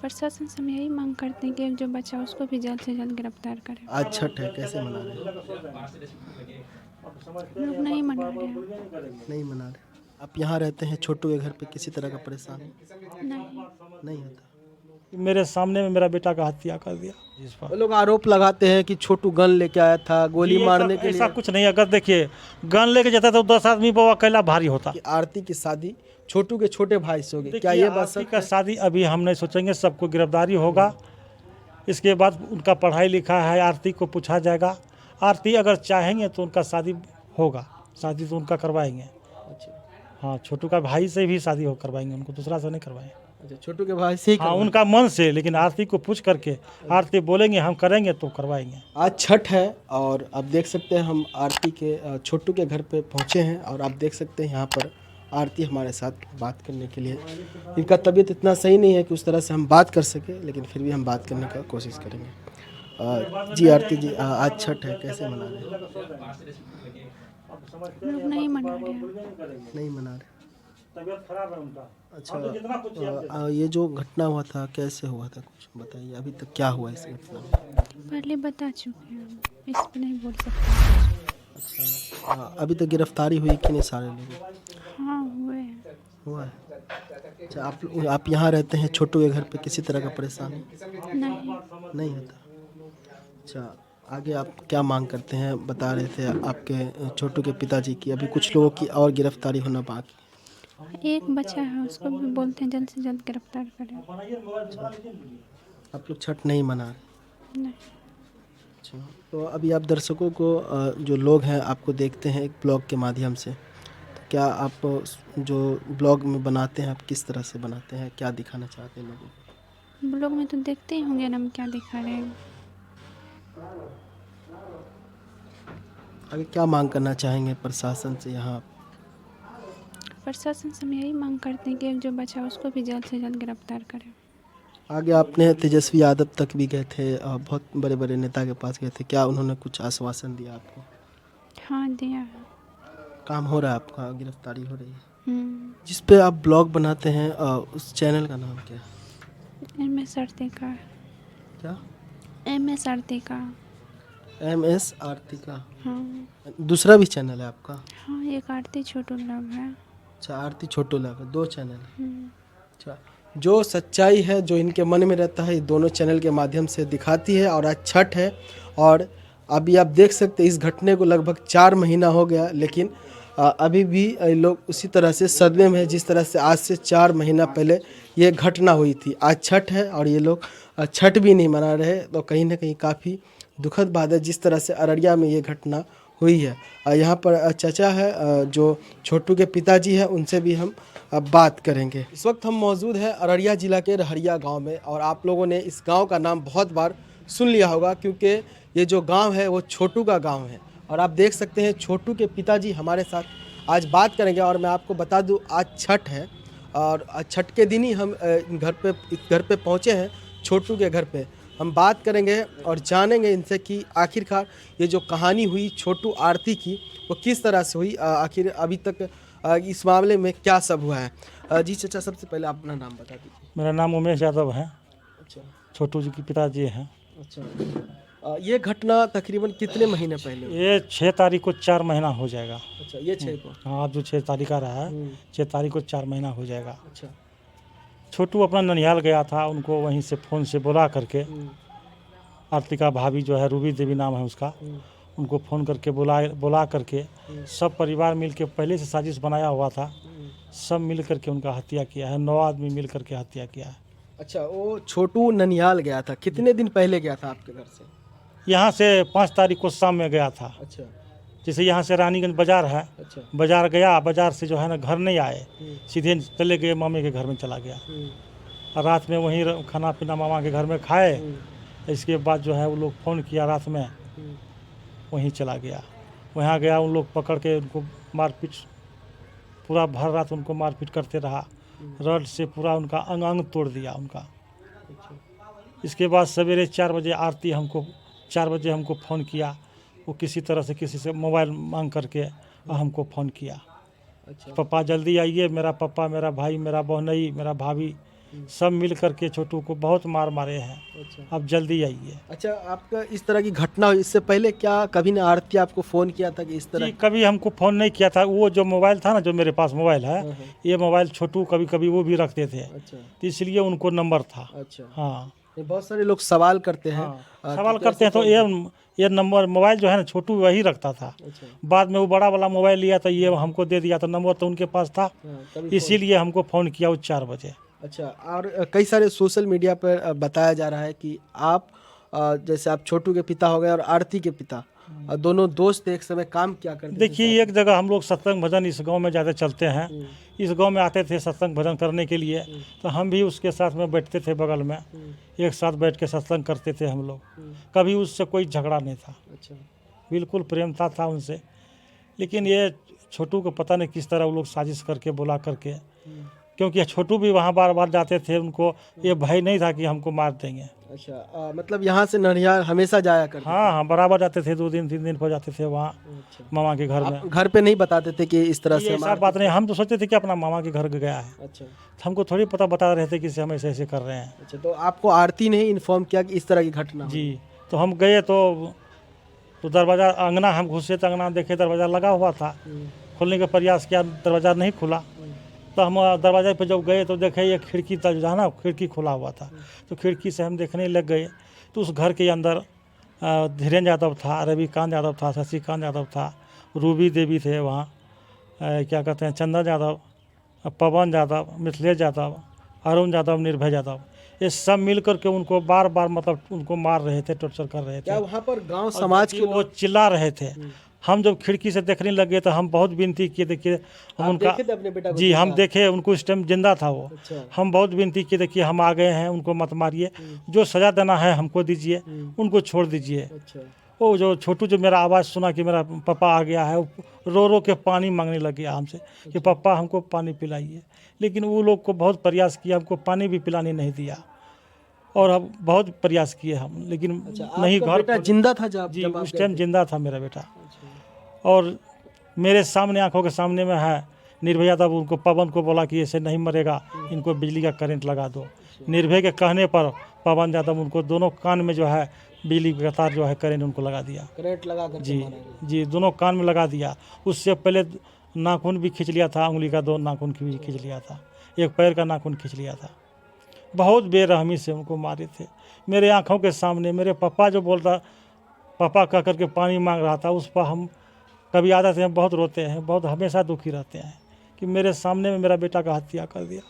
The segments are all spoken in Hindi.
प्रशासन से हम यही मांग करते हैं कि एक जो बच्चा उसको भी जल्द से जल्द गिरफ्तार करें। आज छठ है, कैसे मना रहे हैं? हम लोग नहीं मना रहे हैं। नहीं मना रहे। आप यहाँ रहते हैं, छोटू के घर पे किसी तरह का परेशानी नहीं। नहीं होता? मेरे सामने में मेरा बेटा का हत्या कर दिया जिस पर वो लोग आरोप लगाते हैं कि छोटू गन लेके आया था गोली मारने के ऐसा लिए। कुछ नहीं। अगर देखिए गन लेके जाता तो 10 आदमी पर अकेला भारी होता। कि आरती की शादी छोटू के छोटे भाई से होगी, क्या देखिए, ये बात आरती सच का है? शादी अभी हम नहीं सोचेंगे, सबको गिरफ्तारी होगा। इसके बाद उनका पढ़ाई लिखा है, आरती को पूछा जाएगा। आरती अगर चाहेंगे तो उनका शादी होगा, शादी तो उनका करवाएंगे। अच्छा हाँ, छोटू का भाई से भी शादी हो करवाएंगे, उनको दूसरा से नहीं करवाएंगे। अच्छा, छोटू के भाई से ही हाँ, करवाएं। उनका मन से, लेकिन आरती को पूछ करके आरती बोलेंगे हम करेंगे तो करवाएंगे। आज छठ है और आप देख सकते हैं हम आरती के छोटू के घर पे पहुंचे हैं और आप देख सकते हैं यहाँ पर आरती हमारे साथ बात करने के लिए। इनका तबीयत इतना सही नहीं है कि उस तरह से हम बात कर सके, लेकिन फिर भी हम बात करने का कोशिश करेंगे। जी आरती जी, आज छठ है, कैसे मना रहे हैं? हम लोग नहीं मना रहे हैं। नहीं मना रहे। तबीयत खराब है उनका। अच्छा, ये जो घटना हुआ था कैसे हुआ था, कुछ बताइए। अभी तक क्या हुआ इस घटना में? पहले बता चुके हैं हम, इस पर नहीं बोल सकते। अच्छा, अभी तक गिरफ्तारी हुई कि नहीं सारे लोगों? हाँ हुए हैं। हुआ है। अच्छा, आप यहाँ रहते हैं, छोटू के घर पे किसी तरह का परेशानी नहीं। नहीं होता? अच्छा, आगे आप क्या मांग करते हैं? बता रहे थे आपके छोटू के पिताजी की अभी कुछ लोगों की और गिरफ्तारी होना बाकी। एक बच्चा है, उसको भी बोलते हैं जल्द से जल्द गिरफ्तार करें। आप लोग छठ नहीं मना रहे? नहीं। अच्छा, तो अभी आप दर्शकों को जो लोग हैं आपको देखते हैं एक ब्लॉग के माध्यम से, तो क्या आप जो ब्लॉग में बनाते हैं आप किस तरह से बनाते हैं, क्या दिखाना चाहते हैं लोगों को? ब्लॉग में तो देखते ही होंगे ना हम क्या दिखा रहे हैं। आगे क्या मांग करना चाहेंगे प्रशासन से? यहाँ प्रशासन से हम यही मांग करते हैं कि एक जो बच्चा उसको भी जल्द से जल्द गिरफ्तार करें। आगे आपने तेजस्वी यादव तक भी गए थे और बहुत बड़े बड़े नेता के पास गए थे, क्या उन्होंने कुछ आश्वासन दिया आपको? हाँ दिया है। काम हो रहा है आपका, गिरफ्तारी हो रही है? जिस पे आप ब्लॉग बनाते हैं उस चैनल का नाम क्या है? MS आरती का। क्या? MS आरती का। MS आरती का। हाँ। दूसरा भी चैनल है आपका? हाँ, एक आरती छोटू लव है। अच्छा, आरती छोटू लव है, 2 चैनल है। हम्म। अच्छा, जो सच्चाई है जो इनके मन में रहता है ये दोनों चैनल के माध्यम से दिखाती है। और आज छठ है और अभी आप देख सकते हैं इस घटने को लगभग 4 महीना हो गया, लेकिन अभी भी लोग उसी तरह से सदमे में है जिस तरह से आज से 4 महीना पहले ये घटना हुई थी। आज छठ है और ये लोग छठ भी नहीं मना रहे, तो कहीं ना कहीं काफ़ी दुखद बात है जिस तरह से अररिया में ये घटना हुई है। यहाँ पर चाचा है जो छोटू के पिताजी हैं, उनसे भी हम बात करेंगे। इस वक्त हम मौजूद हैं अररिया जिला के रहरिया गांव में और आप लोगों ने इस गांव का नाम बहुत बार सुन लिया होगा क्योंकि ये जो गांव है वो छोटू का गांव है। और आप देख सकते हैं छोटू के पिताजी हमारे साथ आज बात करेंगे। और मैं आपको बता दूं आज छठ है और छठ के दिन ही हम घर पे पहुँचे हैं, छोटू के घर पे। हम बात करेंगे और जानेंगे इनसे कि आखिरकार ये जो कहानी हुई छोटू आरती की वो किस तरह से हुई, आखिर अभी तक इस मामले में क्या सब हुआ है। जी चाचा, सबसे पहले आप अपना नाम बता दीजिए। मेरा नाम उमेश यादव है, अच्छा छोटू जी के पिताजी हैं। अच्छा, ये घटना तकरीबन कितने महीने पहले हुई? ये 6 तारीख को 4 महीना हो जाएगा। अच्छा, ये 6 को। हाँ, आज जो 6 तारीख आ रहा है, 6 तारीख को 4 महीना हो जाएगा। अच्छा। छोटू अपना ननिहाल गया था, उनको वहीं से फ़ोन से बुला करके, आरती का भाभी जो है रूबी देवी नाम है उसका, उनको फ़ोन करके बुला करके सब परिवार मिल के पहले से साजिश बनाया हुआ था, सब मिल करके उनका हत्या किया है। 9 आदमी मिल करके हत्या किया है। अच्छा, वो छोटू ननिहाल गया था, कितने दिन पहले गया था आपके घर से? यहाँ से 5 तारीख को शाम में गया था। अच्छा। जैसे यहाँ से रानीगंज बाज़ार है, अच्छा। बाज़ार गया, बाज़ार से जो है ना घर नहीं आए, सीधे चले गए मामे के घर में चला गया। और रात में वहीं खाना पीना मामा के घर में खाए। इसके बाद जो है वो लोग फ़ोन किया रात में, वहीं चला गया। वहाँ गया, उन लोग पकड़ के उनको मारपीट, पूरा भर रात उनको मारपीट करते रहा, रड से पूरा उनका अंग अंग तोड़ दिया उनका। इसके बाद सवेरे 4 बजे आरती हमको 4 बजे हमको फ़ोन किया, वो किसी तरह से किसी से मोबाइल मांग करके हमको फ़ोन किया। अच्छा। पापा जल्दी आइए, मेरा पापा, मेरा भाई, मेरा बहनई, मेरा भाभी सब मिल करके छोटू को बहुत मार मारे हैं। अच्छा अब जल्दी आइए। अच्छा, आपका इस तरह की घटना हुई इससे पहले क्या कभी ने आरती आपको फ़ोन किया था कि इस तरह? जी, कभी हमको फ़ोन नहीं किया था। वो जो मोबाइल था ना, जो मेरे पास मोबाइल है, हाँ। ये मोबाइल छोटू कभी कभी वो भी रखते थे, अच्छा तो इसलिए उनको नंबर था। अच्छा। हाँ ये बहुत सारे लोग सवाल करते हैं। हाँ, सवाल कि करते हैं तो कैसे ये नंबर मोबाइल जो है ना, छोटू वही रखता था। अच्छा बाद में वो बड़ा वाला मोबाइल लिया तो ये हमको दे दिया, तो नंबर तो उनके पास था, हाँ, तभी इसीलिए हमको फ़ोन किया वो 4 बजे। अच्छा। और कई सारे सोशल मीडिया पर बताया जा रहा है कि आप जैसे आप छोटू के पिता हो गए और आरती के पिता दोनों दोस्त एक समय काम क्या करते थे देखिए, एक जगह हम लोग सत्संग भजन इस गांव में ज़्यादा चलते हैं। साथ? इस गांव में आते थे सत्संग भजन करने के लिए, तो हम भी उसके साथ में बैठते थे बगल में, एक साथ बैठ के सत्संग करते थे हम लोग। कभी उससे कोई झगड़ा नहीं था, अच्छा बिल्कुल प्रेमता था उनसे। लेकिन ये छोटू को पता नहीं किस तरह वो लोग साजिश करके बुला करके, क्योंकि छोटू भी वहाँ बार बार जाते थे, उनको ये भय नहीं था कि हमको मार देंगे। अच्छा, मतलब यहाँ से ननिहाल हमेशा जाया करते हाँ हाँ, बराबर जाते थे, 2 दिन 3 दिन पर जाते थे वहाँ थे? अच्छा। मामा के घर में। आप घर पे नहीं बताते थे कि इस तरह ये से ऐसा बात नहीं, हम तो सोचते थे कि अपना मामा के घर गया है, अच्छा हमको थोड़ी पता बता रहे थे कि इसे हम ऐसे ऐसे कर रहे हैं। अच्छा। तो आपको आरती ने ही इन्फॉर्म किया कि इस तरह की घटना हुई? जी, तो हम गए तो दरवाज़ा अंगना हम घुसे तो अंगना देखे दरवाज़ा लगा हुआ था। खोलने का प्रयास किया, दरवाज़ा नहीं खुला। तो हम दरवाजे पे जब गए तो देखे ये खिड़की तक जो है ना, खिड़की खुला हुआ था। तो खिड़की से हम देखने लग गए तो उस घर के अंदर धीरेन्द्र यादव था, रविकांत यादव था, शशिकांत यादव था, रूबी देवी थे वहाँ, क्या कहते हैं, चंदन यादव, पवन यादव, मिथिलेश यादव, अरुण यादव, निर्भय यादव, ये सब मिल कर के उनको बार बार मतलब उनको मार रहे थे, टॉर्चर कर रहे क्या थे। वहाँ पर गांव और समाज के वो चिल्ला रहे थे। हम जब खिड़की से देखने लगे तो हम बहुत विनती किए, देखिए हम आप उनका, देखे थे अपने बेटा को? जी हम देखे, उनको उस टाइम जिंदा था वो। अच्छा हम बहुत विनती किए, देखिए हम आ गए हैं, उनको मत मारिए, जो सज़ा देना है हमको दीजिए, उनको छोड़ दीजिए। अच्छा वो जो छोटू जो मेरा आवाज़ सुना कि मेरा पापा आ गया है, वो रो रो के पानी मांगने लग गया हमसे कि पापा हमको पानी पिलाइए। लेकिन वो लोग को बहुत प्रयास किया, हमको पानी भी पिलाने नहीं दिया, और अब बहुत प्रयास किए हम, लेकिन नहीं आपका घर बेटा जिंदा था जब जी जब आप उस गए टाइम थे? जिंदा था मेरा बेटा। अच्छा। और मेरे सामने, आंखों के सामने में है। निर्भय यादव उनको, पवन को बोला कि ऐसे नहीं मरेगा, इनको बिजली का करंट लगा दो। निर्भय के कहने पर पवन यादव उनको दोनों कान में जो है बिजली का तार जो है करंट उनको लगा दिया। करंट लगा करके जी मारा गया। जी, दोनों कान में लगा दिया। उससे पहले नाखून भी खींच लिया था, उंगली का 2 नाखून भी खींच लिया था, एक पैर का नाखून खींच लिया था। बहुत बेरहमी से उनको मारे थे मेरे आंखों के सामने। मेरे पापा जो बोलता, पापा कह करके पानी मांग रहा था, उस पर हम कभी आते थे, हम बहुत रोते हैं, बहुत हमेशा दुखी रहते हैं कि मेरे सामने में मेरा बेटा का हत्या कर दिया।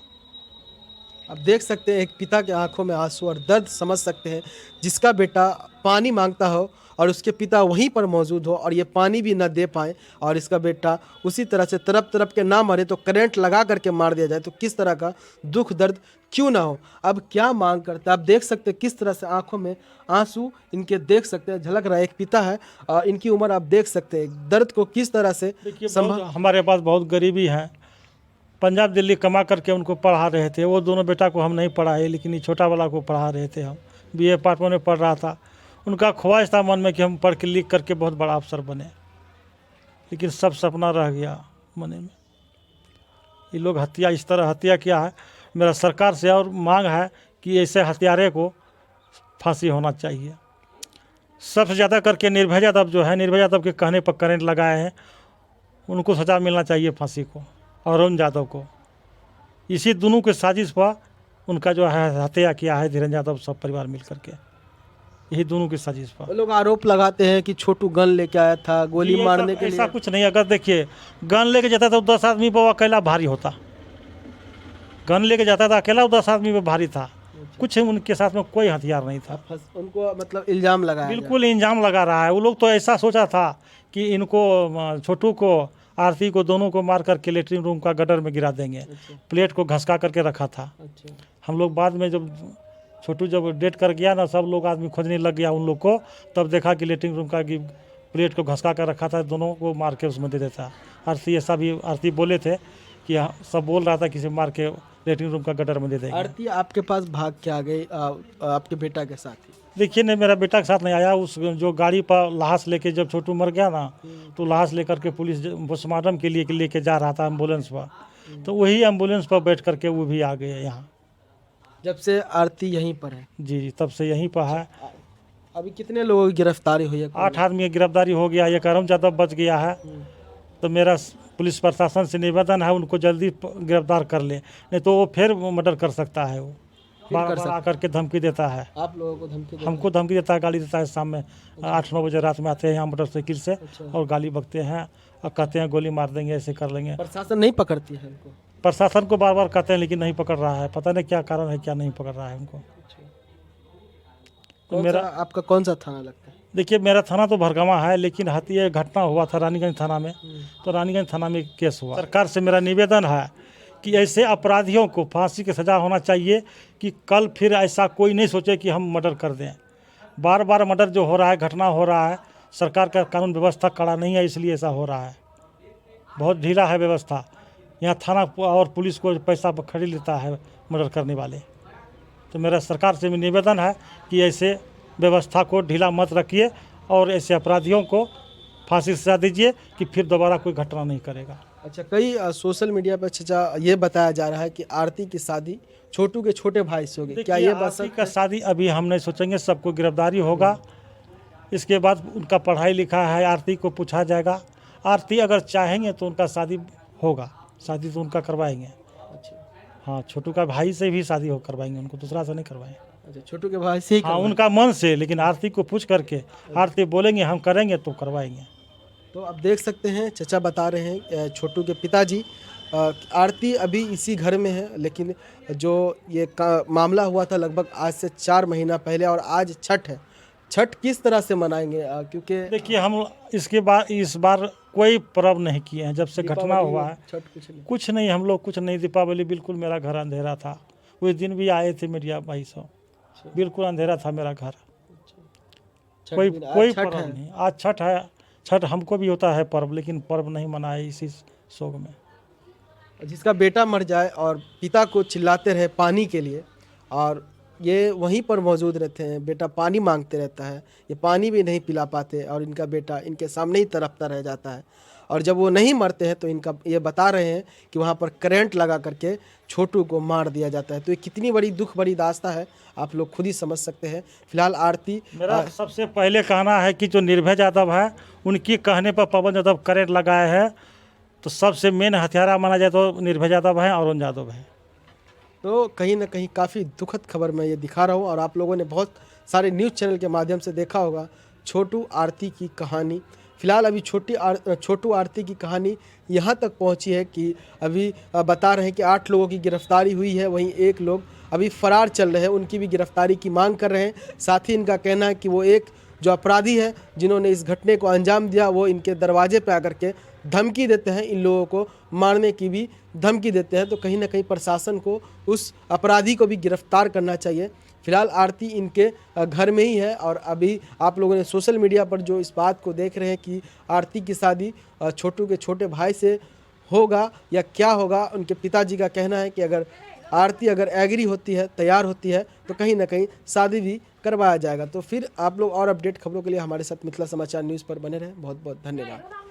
आप देख सकते हैं एक पिता के आंखों में आंसू और दर्द समझ सकते हैं, जिसका बेटा पानी मांगता हो और उसके पिता वहीं पर मौजूद हो और ये पानी भी ना दे पाए, और इसका बेटा उसी तरह से तरप तरप के ना मरे तो करंट लगा करके मार दिया जाए, तो किस तरह का दुख दर्द क्यों ना हो। अब क्या मांग करता है, आप देख सकते हैं किस तरह से आंखों में आंसू इनके देख सकते हैं, झलक रहा है। एक पिता है, इनकी उम्र आप देख सकते हैं, दर्द को किस तरह से देखिए, हमारे पास बहुत गरीबी है। पंजाब दिल्ली कमा करके उनको पढ़ा रहे थे। वो दोनों बेटा को हम नहीं पढ़ाए, लेकिन ये छोटा वाला को पढ़ा रहे थे हम। BA पार्ट 1 में पढ़ रहा था। उनका ख्वाहिश था मन में कि हम पढ़ के लिख करके बहुत बड़ा अफसर बने, लेकिन सब सपना रह गया मन में। ये लोग हत्या, इस तरह हत्या किया है। मेरा सरकार से और मांग है कि ऐसे हत्यारे को फांसी होना चाहिए। सबसे ज़्यादा करके निर्भय यादव जो है, निर्भय यादव के कहने पर करंट लगाए हैं, उनको सज़ा मिलना चाहिए फांसी को, और अरुण यादव को। इसी दोनों के साजिश पर उनका जो है हत्या किया है धीरेन्द्र यादव सब परिवार मिल करके, यही दोनों की साजिश पर। वो लोग आरोप लगाते हैं कि छोटू गन लेके आया था गोली मारने के लिए। ऐसा कुछ नहीं। अगर देखिए, गन लेके जाता था तो 10 आदमी पर अकेला भारी होता। गन लेके जाता था अकेला, 10 आदमी पर भारी था। कुछ उनके साथ में कोई हथियार नहीं था। उनको मतलब इल्जाम लगाया बिल्कुल इल्जाम लगा रहा है। वो लोग तो ऐसा सोचा था कि इनको, छोटू को, आरती को, दोनों को मार करके लेटरिन रूम का गटर में गिरा देंगे। अच्छा। प्लेट को घसका करके रखा था। अच्छा। हम लोग बाद में जब छोटू जब डेट कर गया ना, सब लोग आदमी खोजने लग गया उन लोग को, तब देखा कि लेटरिन रूम का कि प्लेट को घसका कर रखा था, दोनों को मार के उसमें दे देता। आरती ऐसा भी, आरती बोले थे कि सब बोल रहा था किसी मार के लेटरिन रूम का गटर में दे देंगे। आरती आपके पास भाग के आ गई आपके बेटा के साथ ही? देखिए नहीं, मेरा बेटा के साथ नहीं आया। उस जो गाड़ी पर लाश लेके जब छोटू मर गया ना, तो लाश लेकर के पुलिस पोस्टमार्टम के लिए लेके जा रहा था एम्बुलेंस पर, तो वही एम्बुलेंस पर बैठ करके वो भी आ गए यहाँ। जब से आरती यहीं पर है। जी जी, तब से यहीं पर है। अभी कितने लोगों की गिरफ्तारी हुई है? 8 आदमी की गिरफ्तारी हो गया, एक अरुण यादव बच गया है। तो मेरा पुलिस प्रशासन से निवेदन है उनको जल्दी गिरफ्तार कर ले, नहीं तो वो फिर मर्डर कर सकता है। वो बार बार आकर के धमकी देता है, आप लोगों को धमकी हमको धमकी देता है, गाली देता है। शाम में 8-9 बजे रात में आते हैं यहाँ मोटरसाइकिल से और गाली बकते हैं और कहते हैं गोली मार देंगे, ऐसे कर लेंगे। प्रशासन नहीं पकड़ती है उनको? प्रशासन को बार बार कहते हैं लेकिन नहीं पकड़ रहा है, पता नहीं क्या कारण है, क्या नहीं पकड़ रहा है उनको। तो मेरा आपका कौन सा थाना लगता है? देखिए, मेरा थाना तो भरगवा है, लेकिन हत्या घटना हुआ था रानीगंज थाना में, तो रानीगंज थाना में केस हुआ। सरकार से मेरा निवेदन है कि ऐसे अपराधियों को फांसी की सज़ा होना चाहिए कि कल फिर ऐसा कोई नहीं सोचे कि हम मर्डर कर दें। बार बार मर्डर जो हो रहा है, घटना हो रहा है, सरकार का कानून व्यवस्था कड़ा नहीं है, इसलिए ऐसा हो रहा है। बहुत ढीला है व्यवस्था यहाँ, थाना और पुलिस को पैसा खरीद लेता है मर्डर करने वाले। तो मेरा सरकार से भी निवेदन है कि ऐसे व्यवस्था को ढीला मत रखिए और ऐसे अपराधियों को फांसी की सजा दीजिए कि फिर दोबारा कोई घटना नहीं करेगा। अच्छा, कई सोशल मीडिया पर चाचा ये बताया जा रहा है कि आरती की शादी छोटू के छोटे भाई से होगी, क्या ये बात आरती का शादी अभी हम नहीं सोचेंगे, सबको गिरफ्तारी होगा। इसके बाद उनका पढ़ाई लिखा है, आरती को पूछा जाएगा। आरती अगर चाहेंगे तो उनका शादी होगा, शादी तो उनका करवाएंगे। हाँ, छोटू का भाई से भी शादी हो करवाएंगे, उनको दूसरा से नहीं करवाएंगे। अच्छा, छोटू के भाई से ही हाँ, उनका मन से, लेकिन आरती को पूछ करके आरती बोलेंगे हम करेंगे तो करवाएंगे। तो आप देख सकते हैं चचा बता रहे हैं छोटू के पिताजी, आरती अभी इसी घर में है, लेकिन जो ये मामला हुआ था लगभग आज से 4 महीना पहले और आज छठ है। छठ किस तरह से मनाएंगे? क्योंकि देखिए, हम इसके बाद इस बार कोई पर्व नहीं किए हैं जब से घटना हुआ है। छठ कुछ नहीं, हम लोग कुछ नहीं। दीपावली बिल्कुल मेरा घर अंधेरा था, उस दिन भी आए थे मीडिया भाई सब, बिल्कुल अंधेरा था मेरा घर। कोई पर्व नहीं। आज छठ है, छठ हमको भी होता है पर्व, लेकिन पर्व नहीं मनाए इसी शोक में। जिसका बेटा मर जाए और पिता को चिल्लाते रहे पानी के लिए, और ये वहीं पर मौजूद रहते हैं, बेटा पानी मांगते रहता है, ये पानी भी नहीं पिला पाते और इनका बेटा इनके सामने ही तड़पता रह जाता है। और जब वो नहीं मरते हैं तो इनका ये बता रहे हैं कि वहाँ पर करंट लगा करके छोटू को मार दिया जाता है। तो ये कितनी बड़ी दुख भरी दास्तां है, आप लोग खुद ही समझ सकते हैं। फिलहाल आरती, मेरा सबसे पहले कहना है कि जो निर्भय यादव है, उनकी कहने पर पवन यादव करंट लगाए हैं, तो सबसे मेन हथियारा माना जाए तो निर्भय यादव है और अरुण यादव है। तो कहीं ना कहीं काफ़ी दुखद खबर मैं ये दिखा रहा हूँ और आप लोगों ने बहुत सारे न्यूज़ चैनल के माध्यम से देखा होगा छोटू आरती की कहानी। फिलहाल अभी छोटू आरती की कहानी यहाँ तक पहुँची है कि अभी बता रहे हैं कि 8 लोगों की गिरफ्तारी हुई है, वहीं 1 लोग अभी फरार चल रहे हैं, उनकी भी गिरफ्तारी की मांग कर रहे हैं। साथ ही इनका कहना है कि वो एक जो अपराधी है जिन्होंने इस घटने को अंजाम दिया, वो इनके दरवाजे पे आकर के धमकी देते हैं, इन लोगों को मारने की भी धमकी देते हैं। तो कहीं ना कहीं प्रशासन को उस अपराधी को भी गिरफ्तार करना चाहिए। फिलहाल आरती इनके घर में ही है और अभी आप लोगों ने सोशल मीडिया पर जो इस बात को देख रहे हैं कि आरती की शादी छोटू के छोटे भाई से होगा या क्या होगा, उनके पिताजी का कहना है कि अगर आरती एग्री होती है, तैयार होती है, तो कहीं ना कहीं शादी भी करवाया जाएगा। तो फिर आप लोग और अपडेट खबरों के लिए हमारे साथ मिथिला समाचार न्यूज़ पर बने रहें। बहुत बहुत धन्यवाद।